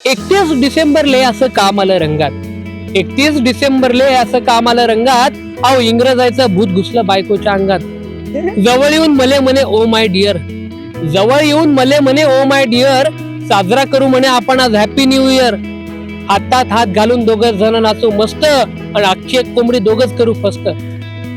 31 डिसेंबरले असं काम आलं रंगात. 31 डिसेंबरले असं काम आलं रंगात. अहो इंग्रजायचं भूत घुसलं बायकोच्या अंगात. जवळ येऊन मले म्हणे ओ माय डिअर, जवळ येऊन मले म्हणे ओ माय डिअर, साजरा करू म्हणे आपण आज हॅपी न्यू इयर. हातात हात घालून दोघं जण नाचू मस्त, आणि अख्खी एक कोंबडी दोघच करू फस्त.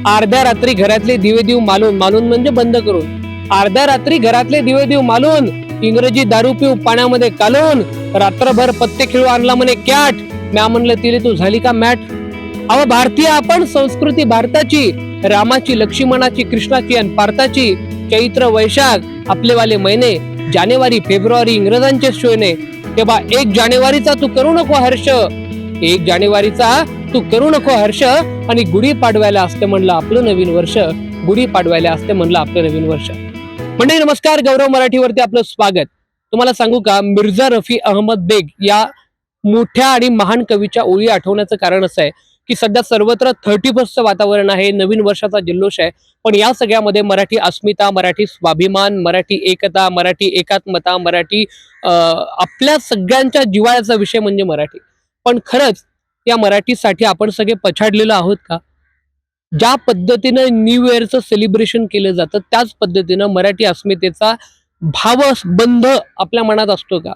अर्ध्या रात्री घरातले दिवे देऊ मालून, मालून म्हणजे बंद करून. अर्ध्या रात्री घरातले दिवे देऊ मालून, इंग्रजी दारू पिऊ पाण्यामध्ये कालून. रात्रभर पत्ते खेळू आणला म्हणे कॅट, म्या म्हणलं तिले तू झाली का मॅट. अहो भारतीय आपण, संस्कृती भारताची, रामाची, लक्ष्मणाची, कृष्णाची आणि पार्थाची. चैत्र वैशाख आपलेवाले महिने, जानेवारी फेब्रुवारी इंग्रजांचे शोने. तेव्हा 1 जानेवारीचा तू करू नको हर्ष, 1 जानेवारीचा तू करू नको हर्ष. आणि गुढी पाडवायला असते म्हणलं आपलं नवीन वर्ष, गुढी पाडवायला असते म्हणलं आपलं नवीन वर्ष. मंडळी नमस्कार, गौरव मराठीवरती आपलं स्वागत. तुम्हाला सांगू का, मिर्झा रफी अहमद बेग या मोठ्या आणि महान कवीच्या ओळी आठवण्याचं कारण असं आहे की सध्या सर्वत्र 31चं वातावरण आहे, नवीन वर्षाचा जल्लोष आहे. पण या सगळ्यामध्ये मराठी अस्मिता, मराठी स्वाभिमान, मराठी एकता, मराठी एकात्मता, मराठी आपल्या सगळ्यांच्या जिव्हाळ्याचा विषय म्हणजे मराठी. पण खरंच या मराठीसाठी आपण सगळे पछाडलेलो आहोत का? ज्या पद्धतीनं न्यू इयरचं सेलिब्रेशन केलं जातं त्याच पद्धतीनं मराठी अस्मितेचा भावबंध आपल्या मनात असतो का?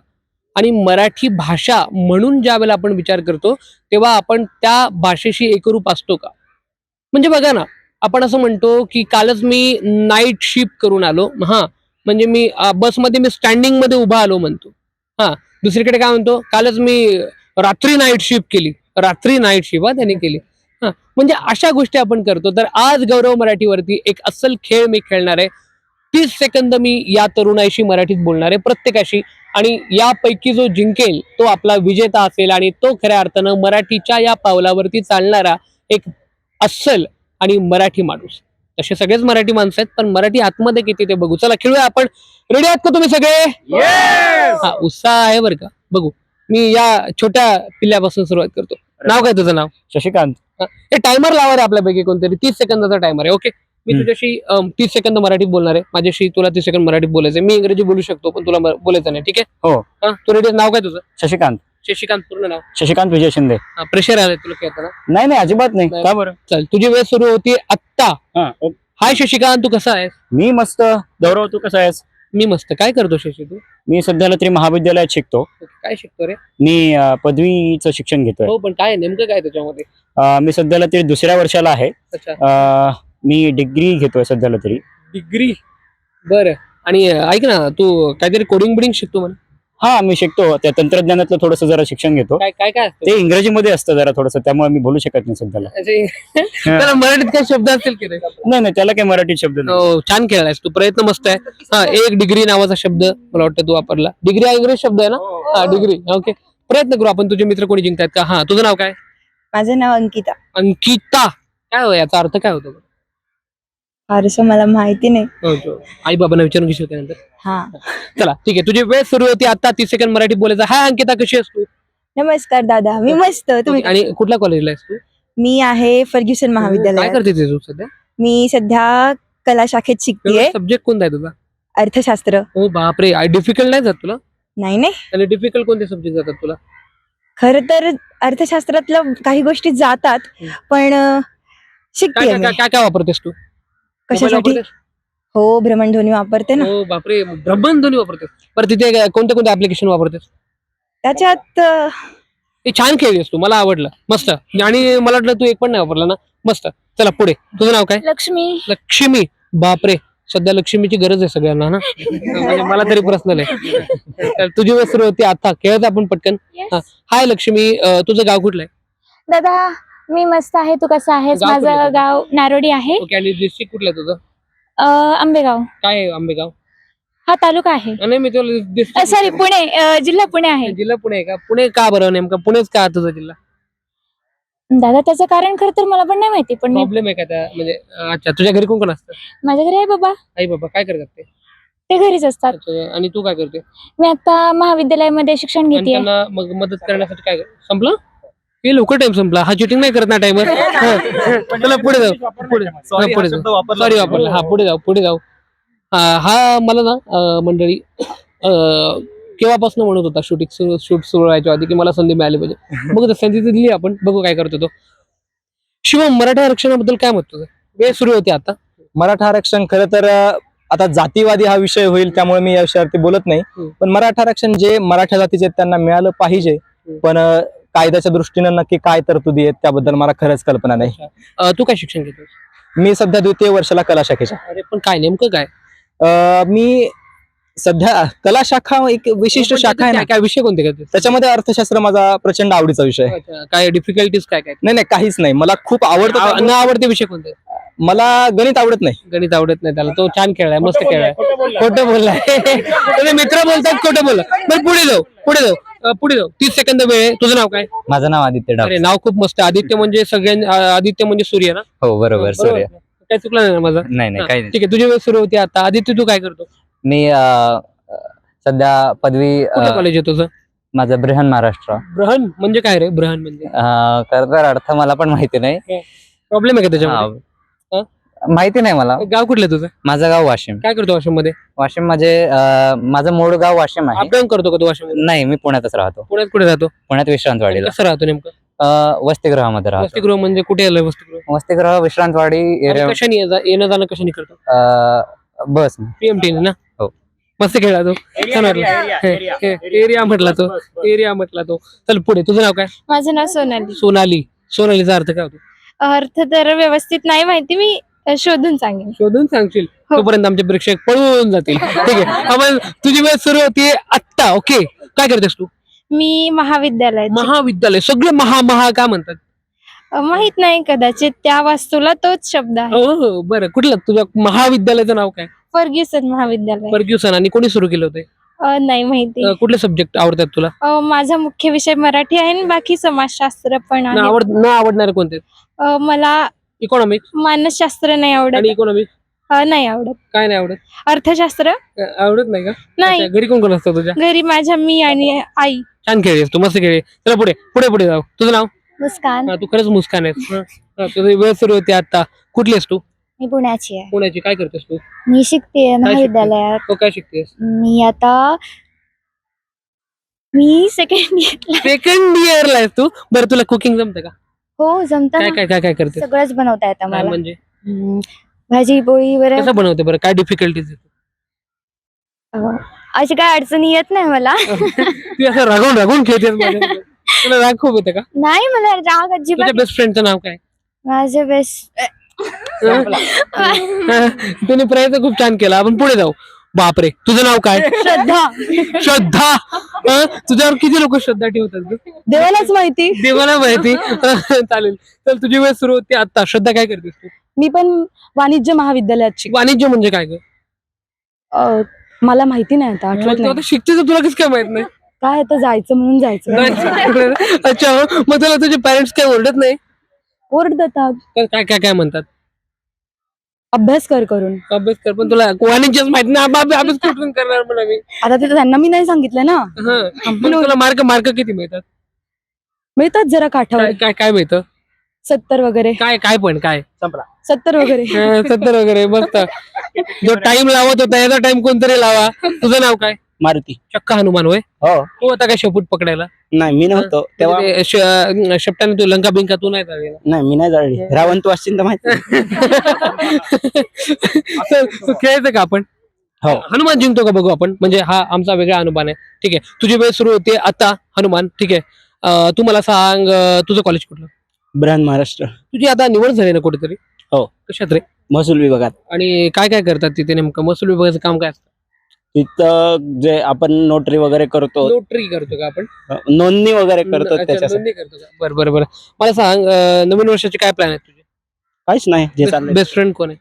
आणि मराठी भाषा म्हणून ज्या वेळेला आपण विचार करतो तेव्हा आपण त्या भाषेशी एकरूप असतो का? म्हणजे बघा ना, आपण असं म्हणतो की कालच मी नाईट शिफ्ट करून आलो. म्हणजे मी बसमध्ये मी स्टँडिंग मध्ये उभा आलो म्हणतो. दुसरीकडे काय म्हणतो, कालच मी रात्री नाईट शिफ्ट केली, रात्री नाईट शिफ्ट त्यांनी केली. म्हणजे अशा गोष्टी आपण करतो. तर आज गौरव मराठीवरती एक अस्सल खेळ मी खेळणार आहे. 30 सेकंद मी या तरुणाईशी मराठीत बोलणार आहे, प्रत्येकाशी. आणि यापैकी जो जिंकेल तो आपला विजेता असेल, आणि तो खऱ्या अर्थानं मराठीच्या या पावलावरती चालणारा एक अस्सल आणि मराठी माणूस. तसे सगळेच मराठी माणसं आहेत, पण मराठी आतमध्ये किती ते बघू. चला खेळूया आपण. रेडी आहात का तुम्ही सगळे? हा, उत्साह आहे बरं का. बघू, मी या छोट्या पिल्ल्यापासून सुरुवात करतो. नाव काय तुझं? नाव शशिकांत. हे टायमर लावा रे आपल्यापैकी कोणतरी. 30 सेकंदाचा टायमर आहे. ओके, मी तुझ्याशी 30 सेकंद मराठीत बोलणार आहे, माझ्याशी तुला 30 सेकंद मराठीत बोलायचं. मी इंग्रजी बोलू शकतो पण तुला बोलायचं नाही, ठीक आहे? हो. तू रेडी? नाव काय तुझं? शशिकांत. शशिकांत पूर्ण नाव? शशिकांत विजय शिंदे. प्रेशर आलंय तुला खेळताना? नाही नाही, अजिबात नाही. का बरं? चल, तुझी वेळ सुरू होती आत्ता. हाय शशिकांत, तू कसा आहेस? मी मस्त. गौरव, तू कसा आहेस? मी मस्त. काय करतो शशी तू? मी सध्याला तरी महाविद्यालयात शिकतो. काय शिकतो रे? मी पदवीचं शिक्षण घेतोय. हो, पण काय नेमकं काय त्याच्यामध्ये? मी सध्याला तरी 2ऱ्या वर्षाला आहे. अच्छा, मी डिग्री घेतोय सध्याला तरी. डिग्री? बरं. आणि ऐक ना, तू काहीतरी कोडिंग बिडिंग शिकतो म्हणे? हा, मी शिकतो. त्या तंत्रज्ञानातलं थोडंसं जरा शिक्षण घेतो. काय काय काय असतं ते इंग्रजीमध्ये असतं जरा थोडंसं, त्यामुळे मी बोलू शकत नाही सध्याला. त्याला मराठीत काय शब्द असतील की रे? नाही नाही, त्याला काही मराठी शब्द नाही. हो, छान खेळलायस तू, प्रयत्न मस्त आहे. एक डिग्री नावाचा शब्द मला वाटतं तू वापरला. डिग्री हा इंग्रजी शब्द आहे ना? डिग्री. ओके, प्रयत्न करू आपण. तुझे मित्र कोणी जिंकतात का? तुझं नाव काय? माझं नाव अंकिता. अंकिता. काय हो, याचा अर्थ काय होतो? फारसं मला माहिती नाही. आई बाबांना विचारून घेशील त्यानंतर. हा, चला ठीक आहे, तुझी वेळ सुरू होती आता. 30 सेकंद मराठीत बोलायचं. हाय अंकिता, कशी आहेस तू? नमस्कार दादा, मी मस्त. तुम्ही? आणि कुठल्या कॉलेजला आहेस तू? मी आहे फर्ग्युसन काय महाविद्यालयात. करते ते तू सध्या? मी सध्या कला शाखेत शिकतेय, सब्जेक्ट कोणता आहे तुझा? अर्थशास्त्र. हो बापरे, डिफिकल्ट नाही जात तुला? नाही नाही, आणि डिफिकल्ट कोणते सब्जेक्ट जातात तुला? खरं तर अर्थशास्त्रातल्या काही गोष्टी जातात, पण काय शिकतेय काय मी. काय काय वापरतेस तू? कशासाठी? वापरतेस? हो, भ्रमणध्वनी वापरते ना. हो बापरे, भ्रमणध्वनी वापरतेस. बरं, तिथे कोणते कोणते ऍप्लिकेशन वापरतेस? त्याच्यात हे छान खेळलीस तू, मला आवडलं, मस्त. आणि मला वाटलं तू एक पण नाही वापरला ना, मस्त. चला पुढे. तुझं नाव काय? लक्ष्मी. लक्ष्मी. बापरे, सध्या लक्ष्मीची गरज आहे सगळ्यांना ना. म्हणजे मला तरी पर्सनल आहे. तर तुझी वेळ सुरू होती आता, खेळत आपण पटकन. हाय लक्ष्मी, तुझं गाव कुठलं आहे? दादा, मी मस्त आहे. तू कसा आहेस? गाव कुठलं माझं तुझं? गाव नारोडी आहे. ओके, आणि डिस्ट्रिक्ट कुठलं आहे तुझं? आंबेगाव काय आहे आंबेगाव? हा तालुका आहे. नाही, मी तुला डिस्ट्रिक्ट. सॉरी, पुणे. जिल्हा पुणे आहे. जिल्हा पुणे आहे का? पुणे का बरं? नेमका पुणेच का तुझा जिल्हा? दादा, त्याचं कारण खरं तर मला पण नाही माहिती, पण मी प्रॉब्लेम आहे का त्या म्हणजे? अच्छा, तुझ्या घरी कोण कोण असतं? माझ्या घरी आहे बाबा. आई बाबा काय करतात ते? ते घरीच असतात. अच्छा, आणि तू काय करते? मी आता महाविद्यालयामध्ये शिक्षण आणि घेते. त्यांना मग मदत करण्यासाठी काय संपलं? हे लवकर टाइम संपला. हा चिटिंग नाही करत ना टाइमर. चला पुढे जाऊ. पुढे पुढे जाऊ. सॉरी वापरला. पुढे जाऊ. हा मला ना मंडळी केव्हापासून म्हणत होता शूट सुरू व्हायच्या आधी की मला संधी मिळाली पाहिजे. बघू संधी तर दिली आपण, बघू काय करतो तो. शिवम, मराठा आरक्षणाबद्दल काय मत तुझं? वेळ सुरू होते आता. मराठा आरक्षण खरं तर आता जातीवादी हा विषय होईल त्यामुळे मी या विषयावरती बोलत नाही. पण मराठा आरक्षण जे मराठा जातीचे आहेत त्यांना मिळालं पाहिजे. पण कायद्याच्या दृष्टीनं नक्की काय तरतुदी आहेत त्याबद्दल मला खरंच कल्पना नाही. तू काय शिक्षण घेतोस? मी सध्या द्वितीय वर्षाला कला शाखेच्या. अरे पण काय नेमकं काय? मी सध्या कला शाखा एक विशिष्ट शाखा आहे ना, काय विषय कोणते करतोस? त्याच्यामध्ये अर्थशास्त्र माझा प्रचंड आवडीचा विषय आहे. अच्छा, काय डिफिकल्टीज काय काय? नाही काहीच नाही, मला खूप आवडतं. न आवडते विषय कोणते? मला गणित आवडत नाही. गणित आवडत नाही त्याला. तो छान खेळलाय, मस्त खेळलाय. खोटं बोललाय. त्याचे मित्र बोलतात खोटं बोलला. बरं पुढे जाऊ. 30 सेकंद वेळ आहे. तुझं नाव काय? माझं नाव आदित्य डाव. अरे नाव खूप मस्त आहे. आदित्य म्हणजे आदित्य म्हणजे सूर्य ना? हो बरोबर, सूर्य. काय चुकलं नाही ना माझं? नाही हा, काही नाही. ठीक आहे. तुझी वेळ सुरू होती आता. आदित्य तू काय करतो? मी सध्या पदवी कुठलं कॉलेज आहे तुझं? माझं बृहन महाराष्ट्र. ब्रहण म्हणजे काय रे? ब्रहण म्हणजे खरं तर अर्थ मला पण माहिती नाही. प्रॉब्लेम आहे का त्याच्यामध्ये? माहिती नाही मला. गाव कुठलं तुझं? माझं गाव वाशिम. काय करतो वाशिम मध्ये? वाशिम म्हणजे माझं मूळ गाव वाशिम आहे. अपडाऊन करतो का तू वाशिम मध्ये? नाही, मी पुण्यातच राहतो. पुण्यात कुठे राहतो? पुण्यात विश्रांतवाडीला. कसं राहतो नेमकं? वसतिगृहामध्ये राहतो. वसतिगृह म्हणजे कुठे आलं वसतिगृह? वसतिगृह विश्रांतवाडी एरिया. कशाने येणं जाणं कशाने करतो? बस. PMT ना? हो. मस्त खेळला तो. छान वाटलं. एरिया म्हटला तो. चल पुढे. तुझं नाव काय? माझं नाव सोनाली. सोनालीचा अर्थ काय होतो? अर्थ तर व्यवस्थित नाही माहिती, मी शोधून सांगेन. शोधून सांगशील हो. तोपर्यंत आमचे प्रेक्षक पळून जातील. ठीक आहे. आपण तुझी वेळ सुरू होती आत्ता. ओके. काय करतेस तू? मी महाविद्यालयात. महाविद्यालय. सगळे महा का म्हणतात? माहित नाही, कदाचित त्या वास्तूला तोच शब्द आहे. हो बरं. कुठलं तुझ्या महाविद्यालयाचं नाव काय? फर्ग्युसन महाविद्यालय. फर्ग्युसन. आणि कोणी सुरू केलं होतं? नाही माहिती. कुठले सब्जेक्ट आवडतात तुला? माझा मुख्य विषय मराठी आहे आणि बाकी समाजशास्त्र पण आहे. न आवडणारे कोणते? मला इकॉनॉमिक्स मानसशास्त्र नाही आणि आवडत. इकॉनॉमिक्स नाही आवडत. काय नाही आवडत? अर्थशास्त्र आवडत नाही का? नाही. अच्छा, घरी कोण कोण असतं तुझ्या? घरी माझ्या मी आणि आई. छान खेळेस तू, मस्त खेळ. चला पुढे जाऊ. तुझं नाव? मुस्कान. तू खरंच मुस्कान आहेस. तुझी वेळ सुरू होती आता. कुठली आहेस तू? मी पुण्याची आहे. पुण्याची. काय करतेस तू? मी शिकते महाविद्यालयात. तो काय शिकतेस? मी सेकंड इयरला. सेकंड इयरला आहेस तू? बरं, तुला कुकिंग जमतं का? हो जमतं काय ना. काय काय काय करतेस? सगळंच बनवता येतं काय मला. म्हणजे भाजी पोळी वगैरे. कसं बनवते बरं? काय डिफिकल्टीज? अशी काय अडचणी येत नाही मला. तू असं रागून खेळतेस माझ्यासोबत. तुला राग खूप येतं का? नाही, मला राग तुझ्या अजिबात. बेस्ट फ्रेंडचं नाव काय? माझे बेस्ट. तुम्ही प्रयत्न खूप छान केला. आपण पुढे जाऊ. बापरे, तुझं नाव काय? श्रद्धा. तुझ्यावर किती लोक श्रद्धा ठेवतात? देवालाच माहिती. देवाला माहिती. चालेल. तर तुझी वेळ सुरू होती आता. श्रद्धा, काय करतेस तू? मी पण वाणिज्य महाविद्यालयात शिकते. वाणिज्य म्हणजे काय ग? मला माहिती नाही, आता आठवत तू नाही. आता शिकते तर तुला कसं काय माहित नाही? काय आता जायचं म्हणून जायचं. अच्छा, मग तुला तुझे पॅरेंट्स काय ओरडत नाही? ओरडतात. काय काय काय म्हणतात? अभ्यास करून. अभ्यास कर. पण तुला वाणिज्यच माहित नाही. अभ्यास कुठून करणार म्हणा मी? आता ते त्यांना मी नाही सांगितलं ना. मग तुला मार्क किती मिळतात? मिळतात जरा काठावर. काय काय मिळतं? 70 वगैरे. काय पण काय? संपला. 70 वगैरे. 70 वगैरे. मस्त. जो टाइम लावत होता याचा टाइम कोणतरी लावा. तुझं नाव काय? मारुती. चक्का हनुमान होय? हो. तू आता काय शेपूट पकडायला? नाही, मी नव्हतो तेव्हा. शेपटाने तू लंका बिंका तू नाही जाळलेला? नाही, मी नाही जाळली. रावण तू असशील तर माहिती. खेळायचं का आपण? हो. हनुमान जिंकतो का बघू आपण. म्हणजे हा आमचा वेगळा अनुमान आहे. ठीक आहे. तुझी वेळ सुरू होते आता हनुमान. ठीक आहे. तू मला सांग, तुझं कॉलेज कुठलं? बृहन महाराष्ट्र. तुझी आता निवड झाली ना कुठेतरी? हो. कशात रे? महसूल विभागात. आणि काय काय करतात तिथे नेमकं? महसूल विभागाचं काम काय असतं? तिथं जे आपण नोटरी वगैरे करतो, नोटरी करतो का आपण? नोंदणी वगैरे करतो अच्छा, त्याच्यासाठी. नोंदणी करतो का? बरं. मला सांग, नवीन वर्षाचे काय प्लॅन आहेत तुझे? काहीच नाही जे चाललंय. बेस्ट फ्रेंड कोण आहे?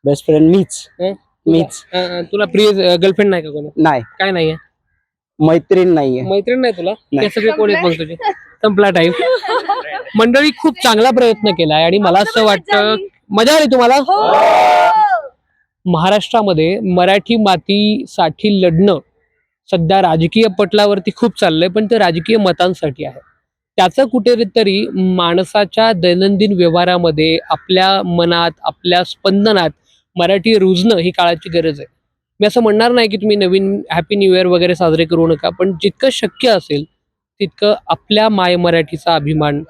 बेस्ट फ्रेंड मीच. तुला प्रिय गर्लफ्रेंड नाही का कोणी? नाही, काय नाहीये? मैत्रीण नाहीये. मैत्रीण नाही तुला? नाही. हे सगळे कोण आहेत मग तुझे? संपला टाइम. मंडळी खूप चांगला प्रयत्न केलाय आणि मला असं वाटतं मजा आली तुम्हाला. महाराष्ट्रामध्ये मराठी मातीसाठी लढणं सध्या राजकीय पटलावरती खूप चाललंय, पण ते राजकीय मतांसाठी आहे. त्याचं कुठेतरी माणसाच्या दैनंदिन व्यवहारामध्ये, आपल्या मनात, आपल्या स्पंदनात मराठी रुजणं ही काळाची गरज आहे. मी असं म्हणणार नाही की तुम्ही नवीन हॅपी न्यू इयर वगैरे साजरे करू नका, पण जितकं शक्य असेल तितकं आपल्या माय मराठीचा अभिमान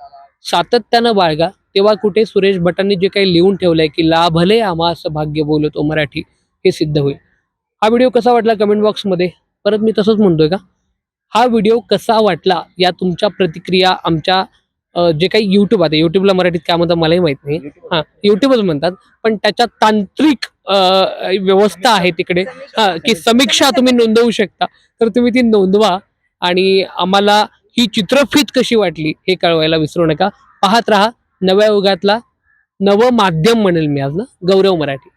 सातत्यानं बाळगा. तेव्हा कुठे सुरेश भटांनी जे काही लिहून ठेवलंय की लाभले आम्हास भाग्य बोलतो मराठी, हे सिद्ध होईल. हा व्हिडिओ कसा वाटला कमेंट बॉक्समध्ये, परत मी तसंच म्हणतोय का, हा व्हिडिओ कसा वाटला या तुमच्या प्रतिक्रिया आमच्या जे काही यूट्यूब, आता यूट्यूबला मराठीत काय म्हणतात मलाही माहित नाही, हां यूट्यूबच म्हणतात, पण त्याच्या तांत्रिक व्यवस्था आहे तिकडे की समीक्षा तुम्ही नोंदवू शकता, तर तुम्ही ती नोंदवा आणि आम्हाला ही चित्रफीत कशी वाटली हे कळवायला विसरू नका. पाहत राहा नव्या युगातला नवं माध्यम म्हणेल मी आज ना, गौरव मराठी.